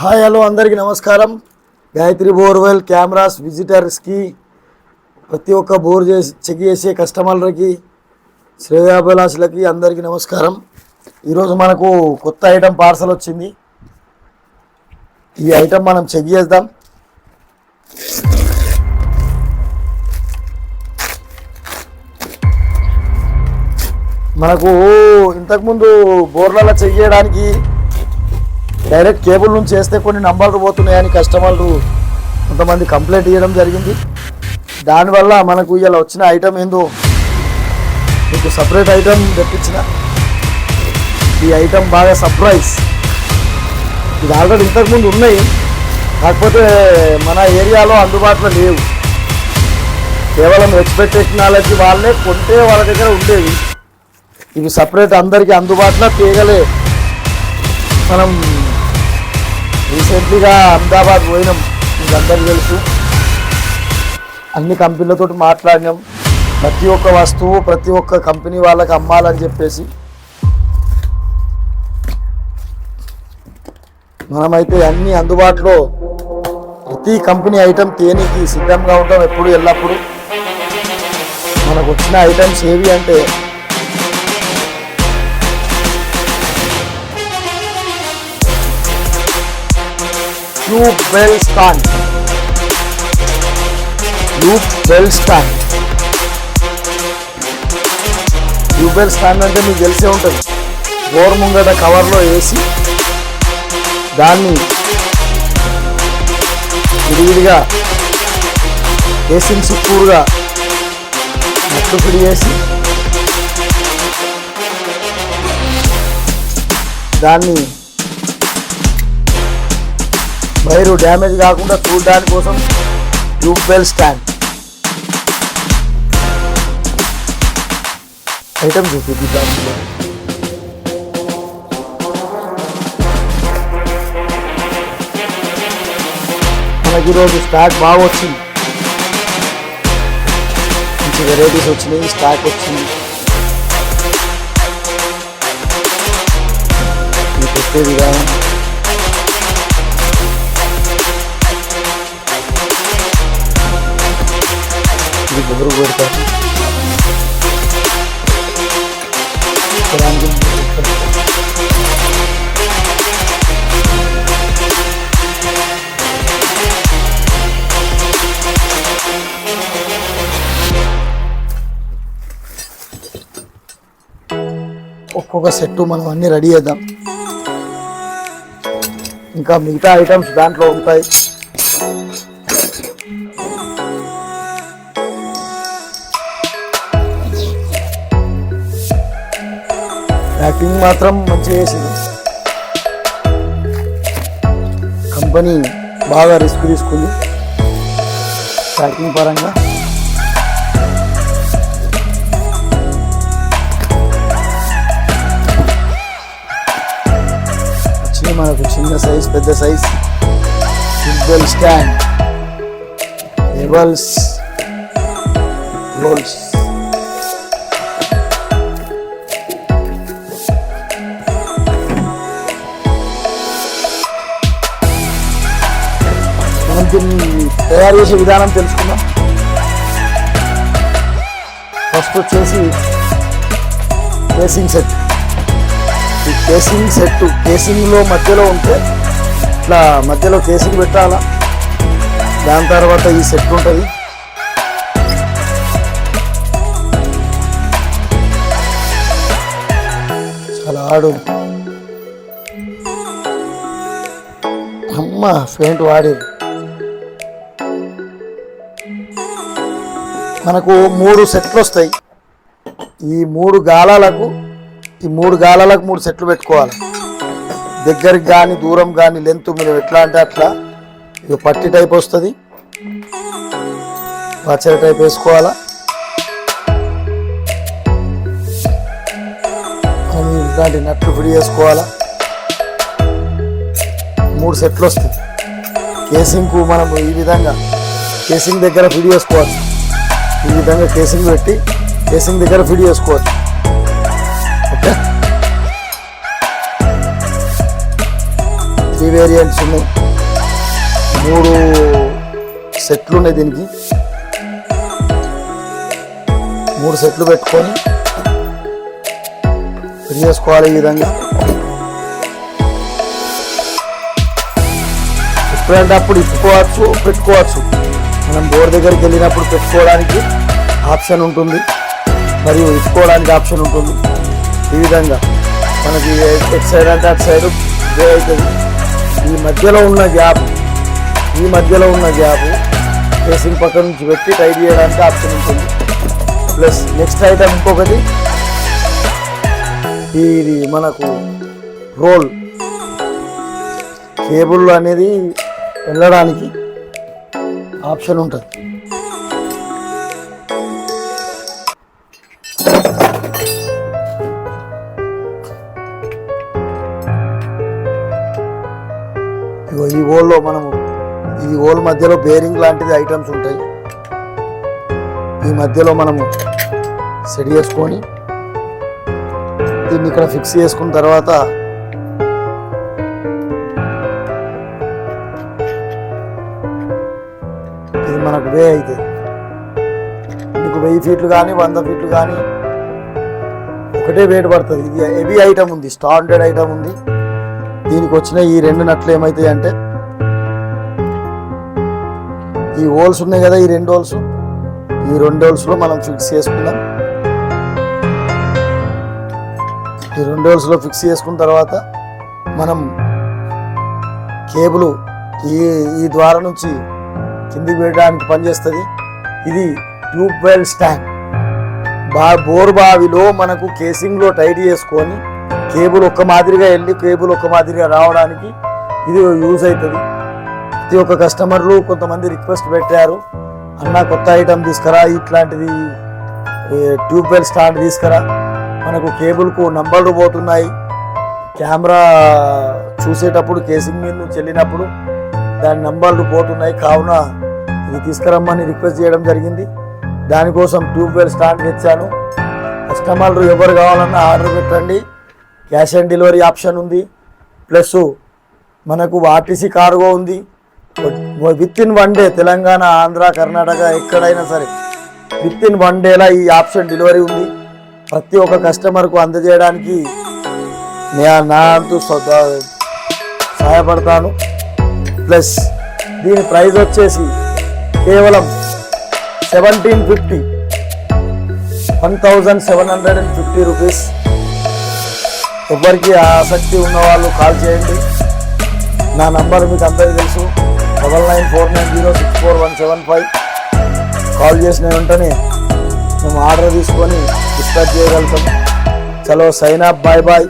Hi hello అందరికీ నమస్కారం. Gayatri borewell cameras విజిటర్స్కి, ప్రతి ఒక్క బోర్ చెక్ చేసే కస్టమర్లకి, శ్రేయాభిలాషులకి అందరికీ నమస్కారం. ఈరోజు మనకు కొత్త ఐటెం పార్సల్ వచ్చింది. ఈ ఐటెం మనం చెక్ చేద్దాం. మనకు ఇంతకుముందు బోర్లలో చెక్ చేయడానికి డైరెక్ట్ కేబుల్ నుంచి చేస్తే కొన్ని నంబర్లు పోతున్నాయని కస్టమర్లు కొంతమంది కంప్లైంట్ ఇవ్వడం జరిగింది. దానివల్ల మనకు ఇలా వచ్చిన ఐటెం ఏందో మీకు సపరేట్ ఐటెం తెప్పించిన. ఈ ఐటెం బాగా సర్ప్రైజ్. ఇది ఆల్రెడీ ఇంతకుముందు ఉన్నాయి, కాకపోతే మన ఏరియాలో అందుబాటులో లేవు. కేవలం ఎక్స్పర్ట్ టెక్నాలజీ వాళ్ళే కొంటే వాళ్ళ దగ్గర ఉండేవి. ఇవి సపరేట్ అందరికీ అందుబాటులో తీయగలే. మనం రీసెంట్లీగా అహ్మదాబాద్ పోయినాం, మీకు అందరికీ తెలుసు. అన్ని కంపెనీలతో మాట్లాడినాం. ప్రతి ఒక్క వస్తువు ప్రతి ఒక్క కంపెనీ వాళ్ళకి అమ్మాలని చెప్పేసి మనమైతే అన్ని అందుబాటులో ప్రతి కంపెనీ ఐటెం తేనికి సిద్ధంగా ఉంటాం ఎప్పుడు ఎల్లప్పుడు. మనకు వచ్చిన ఐటమ్స్ ఏవి అంటే tube well stand. Tube well stand అంటే మీకు తెలిసే ఉంటుంది. బోర్ ముంగట కవర్లో వేసి దాన్ని విడివిడిగా కేసింగ్ చుట్టూరుగా నట్లు పిడి చేసి దాన్ని వైరు డ్యామేజ్ కాకుండా చూడడానికి కోసం ట్యూబ్ వెల్ స్టాండ్ ఐటమ్ చూపిద్దాం. మనకి ఈరోజు స్టాక్ బాగా వచ్చింది. మంచి వెరైటీస్ వచ్చినాయి, స్టాక్ వచ్చింది. ఇది పెట్టే విధానం ఇది బొరుగు పెడతారు. ఒక్కొక్క సెట్ మనం అన్ని రెడీ చేద్దాం. ఇంకా మిగతా ఐటమ్స్ దాంట్లో ఉంటాయి. ప్యాకింగ్ మాత్రం మంచిగా చేసింది. కంపెనీ బాగా రిస్క్ తీసుకుంది ప్యాకింగ్ పరంగా. వచ్చింది మనకు చిన్న సైజ్, పెద్ద size tube stand, cables, rolls. దీన్ని తయారు చేసే విధానం తెలుసుకుందాం. ఫస్ట్ వచ్చేసి కేసింగ్ సెట్. ఈ కేసింగ్ సెట్ కేసింగ్లో మధ్యలో ఉంటే ఇట్లా మధ్యలో కేసింగ్ పెట్టాలా. దాని తర్వాత ఈ సెట్ ఉంటుంది. చాలా ఆడు అమ్మ పెయింట్ వాడేది. మనకు 3 సెట్లు వస్తాయి. ఈ 3 గాలాలకు 3 సెట్లు పెట్టుకోవాలి. దగ్గరికి కానీ దూరం కానీ లెంత్ మీరు ఎట్లా అంటే అట్లా. ఇది పట్టి టైప్ వస్తుంది, పచ్చడి టైప్ వేసుకోవాలా. ఇలాంటి నట్లు ఫిడి చేసుకోవాలా. 3 సెట్లు వస్తాయి. కేసింగ్కు మనం ఈ విధంగా కేసింగ్ దగ్గర ఫిడి చేసుకోవాలి. ఈ విధంగా కేసింగ్ పెట్టి కేసింగ్ దగ్గర ఫిడ్ చేసుకోవచ్చు. ఓకే, 3 వేరియంట్స్ ఉన్నాయి, 3 సెట్లు ఉన్నాయి. దీనికి 3 సెట్లు పెట్టుకొని ఫిట్ చేసుకోవాలి. ఈ విధంగా ఎప్పుడంటే అప్పుడు ఇప్పుకోవచ్చు, పెట్టుకోవచ్చు. మనం బోర్ దగ్గరికి వెళ్ళినప్పుడు పెట్టుకోవడానికి ఆప్షన్ ఉంటుంది, మరియు ఇప్పుకోవడానికి ఆప్షన్ ఉంటుంది. ఈ విధంగా మనకి ఎటు సైడ్ అంటే అటు సైడ్ వే అవుతుంది. ఈ మధ్యలో ఉన్న గ్యాప్ ఫేసింగ్ పక్క నుంచి పెట్టి టైట్ చేయడానికి ఆప్షన్ ఉంటుంది. ప్లస్ నెక్స్ట్ ఐటమ్ ఇంకొకటి, ఇది మనకు రోల్ కేబుల్ అనేది వెళ్ళడానికి ఆప్షన్ ఉంటుంది. ఈ హోల్లో ఈ హోల్ మధ్యలో బేరింగ్ లాంటిది ఐటమ్స్ ఉంటాయి. ఈ మధ్యలో మనము సెట్ చేసుకొని దీన్ని ఇక్కడ ఫిక్స్ చేసుకున్న తర్వాత ఇది మనకు వే అవుతుంది. మీకు 1000 ఫీట్లు కానీ 100 ఫీట్లు కానీ ఒకటే వెయిట్ పడుతుంది. ఇది హెవీ ఐటమ్ ఉంది, స్టాండర్డ్ ఐటమ్ ఉంది. దీనికి వచ్చిన ఈ 2 నట్లు ఏమవుతాయి అంటే, ఈ హోల్స్ ఉన్నాయి కదా, ఈ 2 హోల్స్, ఈ 2 హోల్స్లో మనం ఫిక్స్ చేసుకుందాం. ఈ 2 హోల్స్లో ఫిక్స్ చేసుకున్న తర్వాత మనం కేబుల్ ఈ ద్వారం నుంచి కిందికి వేయడానికి పనిచేస్తుంది. ఇది ట్యూబ్ వెల్ స్టాండ్. బోర్ బావిలో మనకు కేసింగ్లో టైట్ చేసుకొని కేబుల్ ఒక్క మాదిరిగా వెళ్ళి కేబుల్ ఒక్క మాదిరిగా రావడానికి ఇది యూజ్ అవుతుంది. ప్రతి ఒక్క కస్టమర్లు కొంతమంది రిక్వెస్ట్ పెట్టారు, అన్న కొత్త ఐటమ్ తీసుకురా, ఇట్లాంటిది ట్యూబ్ వెల్ స్టాండ్ తీసుకురా, మనకు కేబుల్కు నంబర్లు పోతున్నాయి, కెమెరా చూసేటప్పుడు కేసింగ్ మీద నుంచి వెళ్ళినప్పుడు దాని నంబర్లు పోతున్నాయి, కావున ఇది తీసుకురమ్మని రిక్వెస్ట్ చేయడం జరిగింది. దానికోసం ట్యూబ్ వెల్ స్టాండ్ తెచ్చాను. కస్టమర్లు ఎవరు కావాలన్నా ఆర్డర్ పెట్టండి. క్యాష్ ఆన్ డెలివరీ ఆప్షన్ ఉంది. ప్లస్ మనకు ఆర్టీసీ కార్గో ఉంది. With in 1 day Telangana, Andhra, Karnataka ఎక్కడైనా సరే విత్ ఇన్ 1 డేలా ఈ ఆప్షన్ డెలివరీ ఉంది. ప్రతి ఒక్క కస్టమర్కు అందజేయడానికి నా అంతు సహాయపడతాను. ప్లస్ దీని ప్రైస్ వచ్చేసి కేవలం 1750 రూపీస్. ఎవరికి ఆసక్తి ఉన్న వాళ్ళు కాల్ చేయండి. నా నంబర్ మీకు అందరికీ తెలుసు, 9949064175. కాల్ చేసిన వెంటనే మేము ఆర్డర్ తీసుకొని డిస్పాచ్ చేయగలుగుతాం. చలో, సైన్ అప్, బాయ్ బాయ్.